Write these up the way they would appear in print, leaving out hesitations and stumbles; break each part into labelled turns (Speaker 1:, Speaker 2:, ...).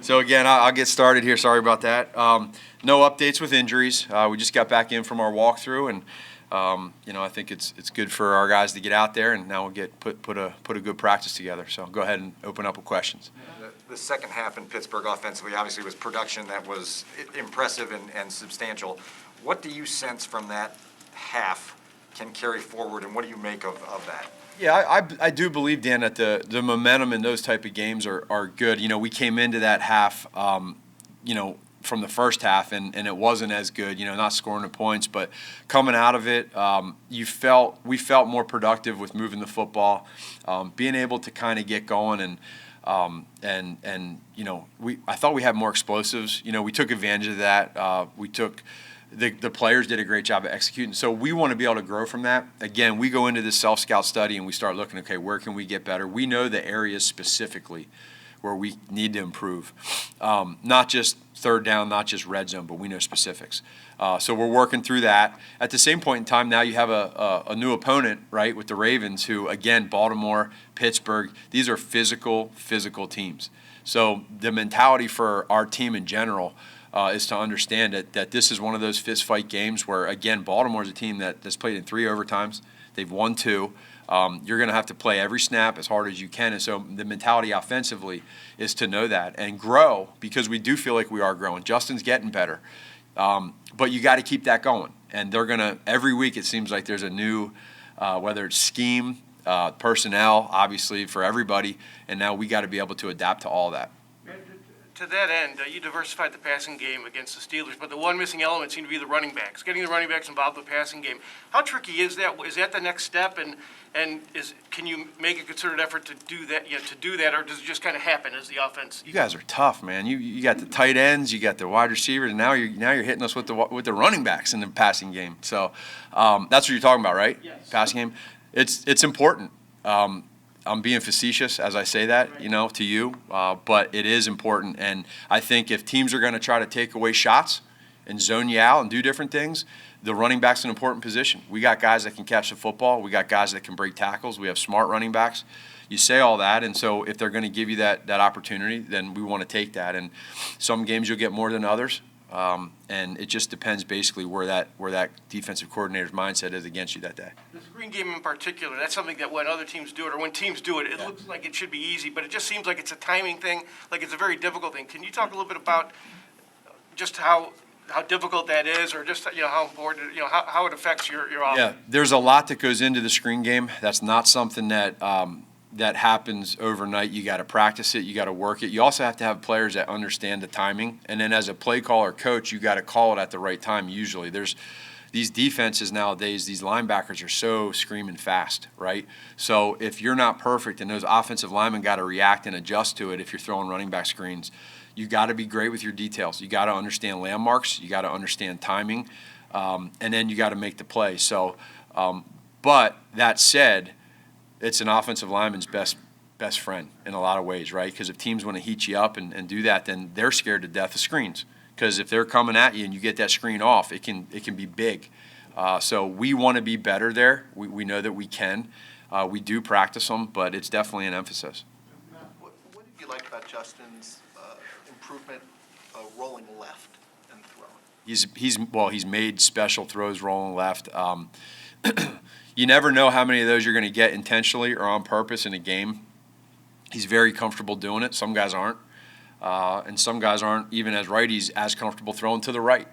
Speaker 1: So again, I'll get started here. Sorry about that. No updates with injuries. We just got back in from our walkthrough, and I think it's good for our guys to get out there, and now we'll get put a good practice together. So go ahead and open up with questions.
Speaker 2: The second half in Pittsburgh offensively obviously was production that was impressive and substantial. What do you sense from that half can carry forward, and what do you make of that?
Speaker 1: Yeah, I do believe, Dan, that the momentum in those type of games are good. We came into that half, from the first half, and it wasn't as good, not scoring the points, but coming out of it, we felt more productive with moving the football, being able to kind of get going, and I thought we had more explosives. We took advantage of that. The players did a great job of executing. So we want to be able to grow from that. Again, we go into this self-scout study and we start looking, okay, where can we get better? We know the areas specifically where we need to improve. Not just third down, not just red zone, but we know specifics. So we're working through that. At the same point in time, now you have a new opponent, right, with the Ravens, who, again, Baltimore, Pittsburgh, these are physical teams. So the mentality for our team in general is to understand that this is one of those fist fight games where, again, Baltimore's a team that's played in 3 overtimes. They've won 2. You're going to have to play every snap as hard as you can. And so the mentality offensively is to know that and grow, because we do feel like we are growing. Justin's getting better. But you got to keep that going. And they're going to, every week it seems like there's a new, whether it's scheme, personnel, obviously, for everybody. And now we got to be able to adapt to all that.
Speaker 3: To that end, you diversified the passing game against the Steelers, but the one missing element seemed to be the running backs. Getting the running backs involved in the passing game. How tricky is that? Is that the next step? And can you make a concerted effort to do that? Or does it just kind of happen as the offense?
Speaker 1: You guys are tough, man. You got the tight ends, you got the wide receivers, and now you're hitting us with the running backs in the passing game. So that's what you're talking about, right?
Speaker 3: Yes.
Speaker 1: Passing game. It's important. I'm being facetious as I say that, to you, but it is important. And I think if teams are going to try to take away shots and zone you out and do different things, the running back's an important position. We got guys that can catch the football. We got guys that can break tackles. We have smart running backs. You say all that, and so if they're going to give you that opportunity, then we want to take that. And some games you'll get more than others. And it just depends basically where that defensive coordinator's mindset is against you that day.
Speaker 3: The screen game in particular, that's something that when other teams do it, or when teams do it, it looks like it should be easy, but it just seems like it's a timing thing, like it's a very difficult thing. Can you talk a little bit about just how difficult that is, or just how important, how it affects your offense?
Speaker 1: Yeah, there's a lot that goes into the screen game. That's not something that happens overnight. You got to practice it. You got to work it. You also have to have players that understand the timing. And then as a play caller coach, you got to call it at the right time usually. There's these defenses nowadays, these linebackers are so screaming fast, right? So if you're not perfect and those offensive linemen got to react and adjust to it if you're throwing running back screens, you got to be great with your details. You got to understand landmarks. You got to understand timing. And then you got to make the play. So, but that said, it's an offensive lineman's best friend in a lot of ways, right? Because if teams want to heat you up and do that, then they're scared to death of screens. Because if they're coming at you and you get that screen off, it can be big. So we want to be better there. We know that we can. We do practice them, but it's definitely an emphasis.
Speaker 4: Matt, what did you like about Justin's improvement rolling left and throwing?
Speaker 1: He's made special throws rolling left. You never know how many of those you're going to get intentionally or on purpose in a game. He's very comfortable doing it. Some guys aren't. And some guys aren't even as righties as comfortable throwing to the right.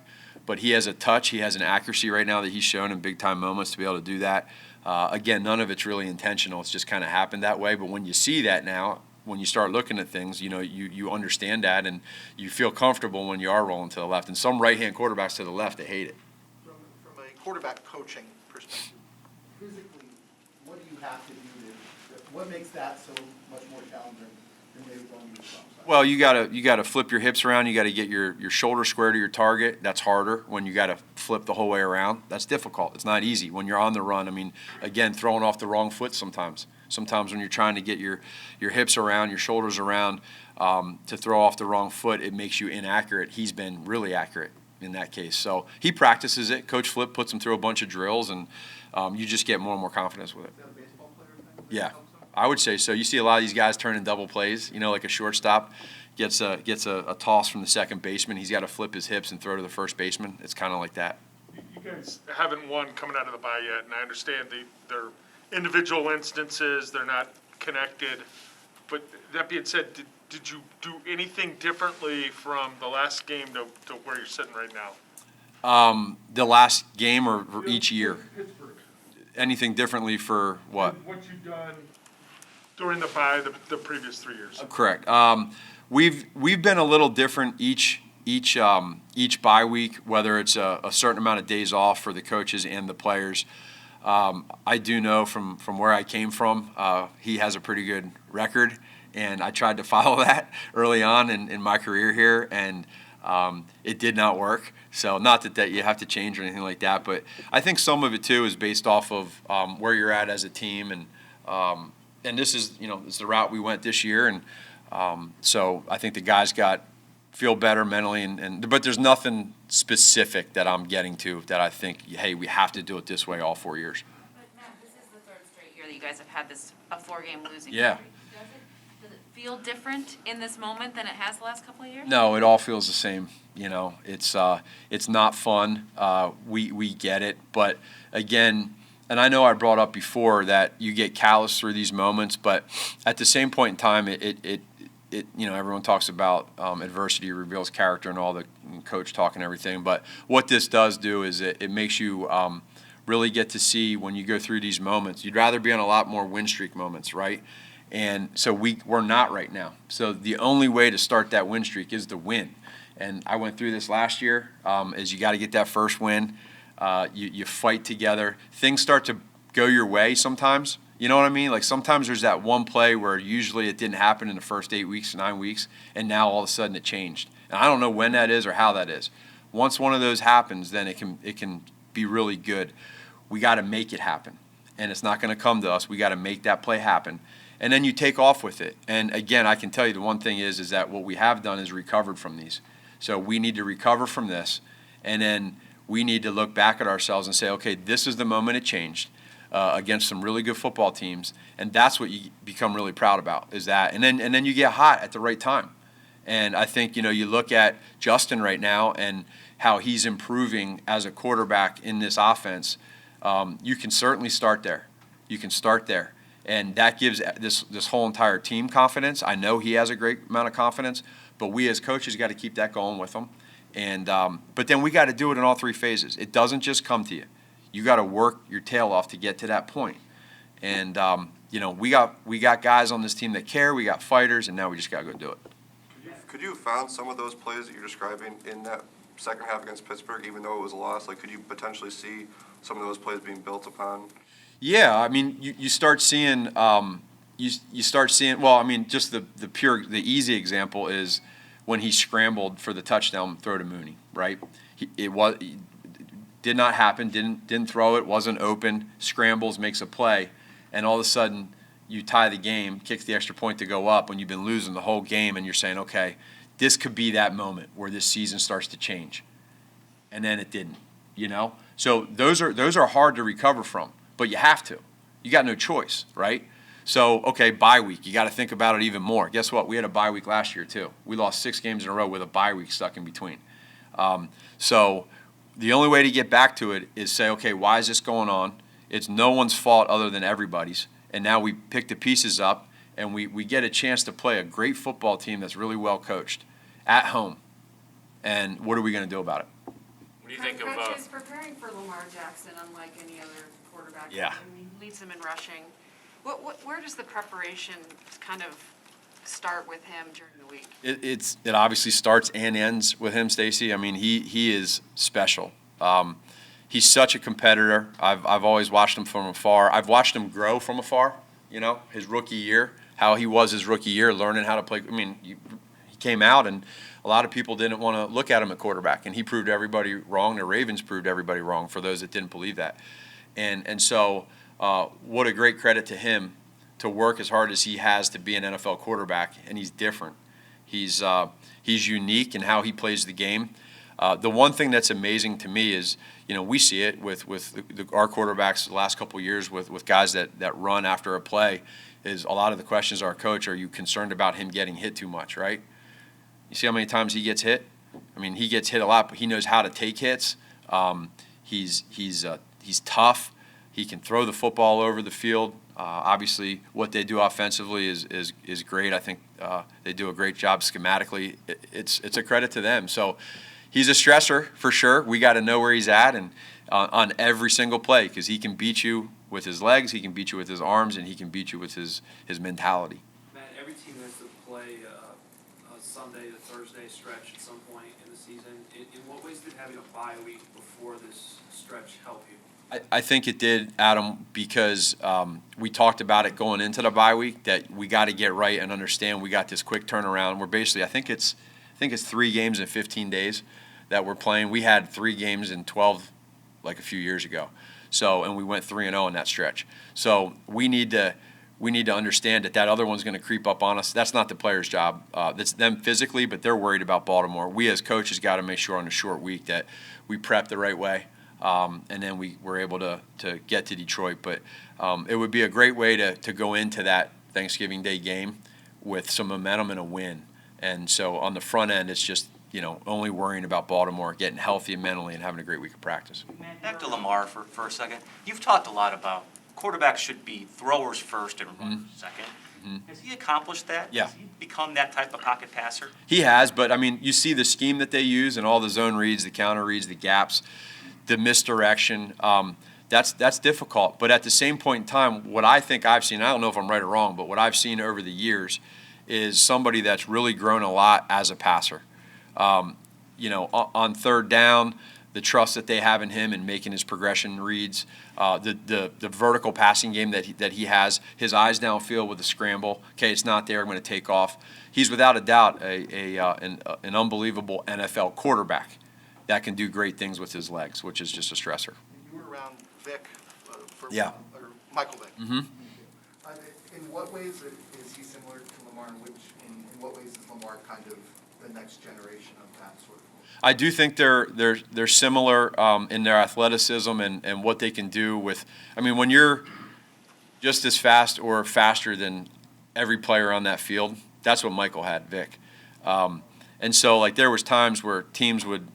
Speaker 1: But he has a touch. He has an accuracy right now that he's shown in big-time moments to be able to do that. Again, none of it's really intentional. It's just kind of happened that way. But when you see that now, when you start looking at things, you understand that, and you feel comfortable when you are rolling to the left. And some right-hand quarterbacks to the left, they hate it.
Speaker 4: From a quarterback coaching perspective, physically, what do you have to do what makes that so much more challenging than maybe going to the front side?
Speaker 1: Well, you gotta flip your hips around. You got to get your shoulder square to your target. That's harder when you got to flip the whole way around. That's difficult. It's not easy when you're on the run. I mean, again, throwing off the wrong foot sometimes. Sometimes when you're trying to get your hips around, your shoulders around, to throw off the wrong foot, it makes you inaccurate. He's been really accurate in that case. So he practices it. Coach Flip puts him through a bunch of drills, and you just get more and more confidence with it.
Speaker 4: Is that a baseball player thing?
Speaker 1: Yeah. I would say so. You see a lot of these guys turning double plays, like a shortstop gets a toss from the second baseman, he's got to flip his hips and throw to the first baseman. It's kind of like that.
Speaker 5: You guys haven't won coming out of the bye yet, and I understand they're individual instances, they're not connected. But that being said, did you do anything differently from the last game to where you're sitting right now?
Speaker 1: The last game or each year?
Speaker 5: Pittsburgh.
Speaker 1: Anything differently for what?
Speaker 5: What you've done during the bye the previous 3 years?
Speaker 1: Correct. We've been a little different each bye week, whether it's a certain amount of days off for the coaches and the players. I do know from where I came from, he has a pretty good record, and I tried to follow that early on in my career here, and it did not work. So not that you have to change or anything like that, but I think some of it too is based off of where you're at as a team, and this is it's the route we went this year, and so I think the guys feel better mentally, but there's nothing specific that I'm getting to that I think, hey, we have to do it this way all 4 years.
Speaker 6: But Matt, this is the third straight year that you guys have had a 4-game losing
Speaker 1: Yeah.
Speaker 6: streak. Does it feel different in this moment than it has the last couple of years?
Speaker 1: No, it all feels the same. It's not fun. We get it, but again, and I know I brought up before that you get callous through these moments, but at the same point in time, everyone talks about adversity reveals character and all the coach talk and everything. But what this does do is it makes you really get to see when you go through these moments. You'd rather be on a lot more win streak moments, right? And so we're not right now. So the only way to start that win streak is to win. And I went through this last year. Is you got to get that first win. You fight together. Things start to go your way sometimes. You know what I mean? Like sometimes there's that one play where usually it didn't happen in the first 8 weeks, 9 weeks, and now all of a sudden it changed. And I don't know when that is or how that is. Once one of those happens, then it can be really good. We got to make it happen, and it's not going to come to us. We got to make that play happen, and then you take off with it. And again, I can tell you the one thing is that what we have done is recovered from these. So we need to recover from this, and then we need to look back at ourselves and say, okay, this is the moment it changed. Against some really good football teams, and that's what you become really proud about is that, and then you get hot at the right time. And I think you look at Justin right now and how he's improving as a quarterback in this offense. You can certainly start there. You can start there, and that gives this whole entire team confidence. I know he has a great amount of confidence, but we as coaches got to keep that going with him. And but then we got to do it in all 3 phases. It doesn't just come to you. You got to work your tail off to get to that point. And we got guys on this team that care. We got fighters, and now we just got to go do it.
Speaker 7: Could you have found some of those plays that you're describing in that second half against Pittsburgh, even though it was a loss? Like, could you potentially see some of those plays being built upon?
Speaker 1: Yeah, I mean, you start seeing. You start seeing. Well, I mean, just the easy example is when he scrambled for the touchdown throw to Mooney. Right? Did not happen, didn't throw it, wasn't open, scrambles, makes a play, and all of a sudden you tie the game, kicks the extra point to go up when you've been losing the whole game, and you're saying, okay, this could be that moment where this season starts to change. And then it didn't, So those are hard to recover from, but you have to. You got no choice, right? So, okay, bye week, you got to think about it even more. Guess what? We had a bye week last year too. We lost 6 games in a row with a bye week stuck in between. So the only way to get back to it is say, okay, why is this going on? It's no one's fault other than everybody's. And now we pick the pieces up, and we get a chance to play a great football team that's really well coached at home. And what are we going to do about it?
Speaker 3: What do you think of?
Speaker 6: Coach is preparing for Lamar Jackson, unlike any other quarterback.
Speaker 1: Yeah.
Speaker 6: I mean, he leads them in rushing. Where does the preparation kind of start with him during the week?
Speaker 1: It obviously starts and ends with him, Stacy. I mean, he is special. He's such a competitor. I've always watched him from afar. I've watched him grow from afar. His rookie year, how he was his rookie year, learning how to play. I mean, he came out, and a lot of people didn't want to look at him at quarterback, and he proved everybody wrong. The Ravens proved everybody wrong for those that didn't believe that. And so what a great credit to him to work as hard as he has to be an NFL quarterback, and he's different. He's unique in how he plays the game. The one thing that's amazing to me is, we see it with our quarterbacks the last couple of years with guys that run after a play, is a lot of the questions are, Coach, are you concerned about him getting hit too much, right? You see how many times he gets hit? I mean, he gets hit a lot, but he knows how to take hits. He's tough. He can throw the football over the field. Obviously, what they do offensively is great. I think they do a great job schematically. It's a credit to them. So he's a stressor for sure. We got to know where he's at and on every single play, because he can beat you with his legs, he can beat you with his arms, and he can beat you with his mentality.
Speaker 8: Matt, every team has to play a Sunday to Thursday stretch at some point in the season. In what ways did having a bye week before this stretch help you?
Speaker 1: I think it did, Adam, because we talked about it going into the bye week, that we got to get right and understand we got this quick turnaround. We're basically, I think it's 3 games in 15 days that we're playing. We had 3 games in 12 like a few years ago. So, and we went 3-0 in that stretch. So we need to understand that other one's going to creep up on us. That's not the player's job. That's them physically, but they're worried about Baltimore. We as coaches got to make sure on a short week that we prep the right way. And then we were able to get to Detroit. But it would be a great way to go into that Thanksgiving Day game with some momentum and a win. And so on the front end, it's just, only worrying about Baltimore, getting healthy mentally and having a great week of practice.
Speaker 9: Back to Lamar for a second. You've talked a lot about quarterbacks should be throwers first and runners second. Has he accomplished that?
Speaker 1: Yeah.
Speaker 9: Has he become that type of pocket passer?
Speaker 1: He has, but, I mean, you see the scheme that they use and all the zone reads, the counter reads, the gaps, the misdirection. That's difficult. But at the same point in time, what I think I've seen, I don't know if I'm right or wrong, but what I've seen over the years is somebody that's really grown a lot as a passer. On third down, the trust that they have in him and making his progression reads, the vertical passing game that he has, his eyes downfield with the scramble. Okay, it's not there. I'm going to take off. He's without a doubt an unbelievable NFL quarterback that can do great things with his legs, which is just a stressor.
Speaker 4: You were around Vic for
Speaker 1: Yeah.
Speaker 4: or Michael Vick.
Speaker 1: Mm-hmm.
Speaker 4: In what ways is he similar to Lamar? In what ways is Lamar kind of the next generation of that sort of?
Speaker 1: I do think they're similar in their athleticism and what they can do with. I mean, when you're just as fast or faster than every player on that field, that's what Michael had, Vic. And so, like, there was times where teams would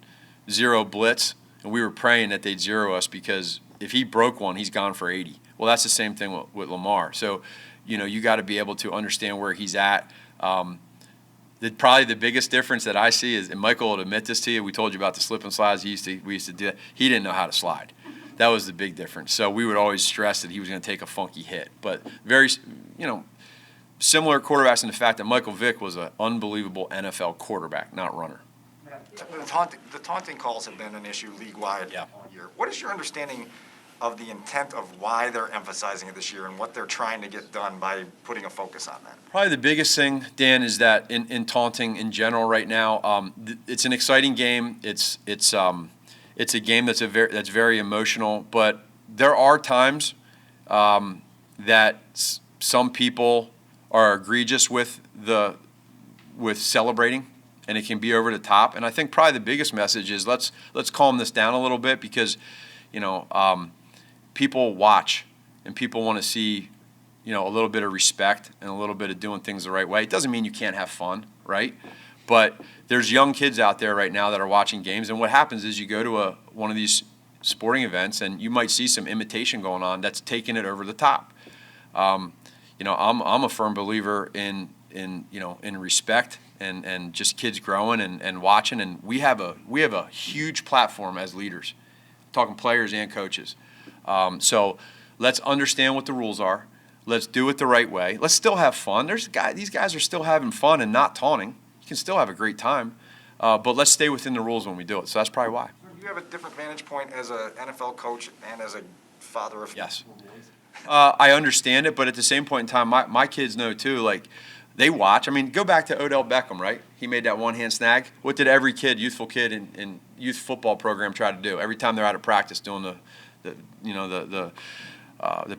Speaker 1: zero blitz, and we were praying that they'd zero us because if he broke one, he's gone for 80. Well, that's the same thing with Lamar. So, you got to be able to understand where he's at. Probably the biggest difference that I see is, and Michael will admit this to you, we told you about the slip and slides we used to do that. He didn't know how to slide. That was the big difference. So we would always stress that he was going to take a funky hit. But very, similar quarterbacks in the fact that Michael Vick was an unbelievable NFL quarterback, not runner.
Speaker 2: The taunting calls have been an issue league-wide all year. What is your understanding of the intent of why they're emphasizing it this year and what they're trying to get done by putting a focus on that?
Speaker 1: Probably the biggest thing, Dan, is that in taunting in general right now, it's an exciting game. It's a game that's very emotional, but there are times that some people are egregious with celebrating, and it can be over the top. And I think probably the biggest message is let's calm this down a little bit because, people watch and people want to see, a little bit of respect and a little bit of doing things the right way. It doesn't mean you can't have fun, right? But there's young kids out there right now that are watching games, and what happens is you go to one of these sporting events and you might see some imitation going on that's taking it over the top. I'm a firm believer in respect and just kids growing and watching, and we have a huge platform as leaders, talking players and coaches. So let's understand what the rules are. Let's do it the right way. Let's still have fun. These guys are still having fun and not taunting. You can still have a great time, but let's stay within the rules when we do it. So that's probably why.
Speaker 2: You have a different vantage point as an NFL coach and as a father of
Speaker 1: Yes. I understand it, but at the same point in time, my kids know too, like, they watch. I mean, go back to Odell Beckham, right? He made that one-hand snag. What did every youthful kid in youth football program try to do? Every time they're out of practice doing the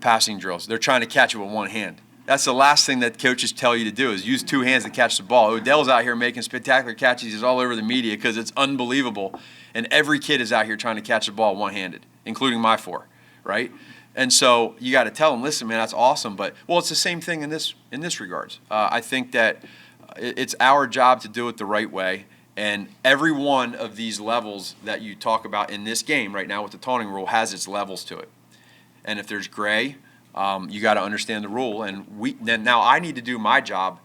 Speaker 1: passing drills, they're trying to catch it with one hand. That's the last thing that coaches tell you to do is use 2 hands to catch the ball. Odell's out here making spectacular catches. He's all over the media because it's unbelievable. And every kid is out here trying to catch the ball one-handed, including my 4, right? And so you got to tell them, listen, man, that's awesome. But, well, it's the same thing in this regards. I think that, it's our job to do it the right way. And every one of these levels that you talk about in this game right now with the taunting rule has its levels to it. And if there's gray, you got to understand the rule. And now I need to do my job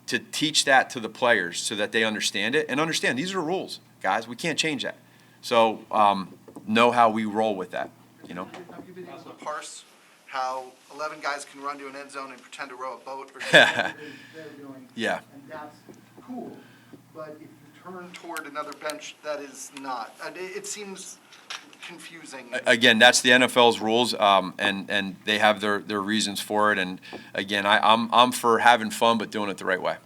Speaker 1: to teach that to the players so that they understand it and understand these are rules, guys. We can't change that. So know how we roll with that, you know.
Speaker 4: Have you been able to parse how 11 guys can run to an end zone and pretend to row a boat or whatever they're doing?
Speaker 1: Yeah.
Speaker 4: And that's cool. But if you turn toward another bench, that is not. And it seems confusing.
Speaker 1: Again, that's the NFL's rules, and they have their reasons for it. And again, I'm for having fun but doing it the right way.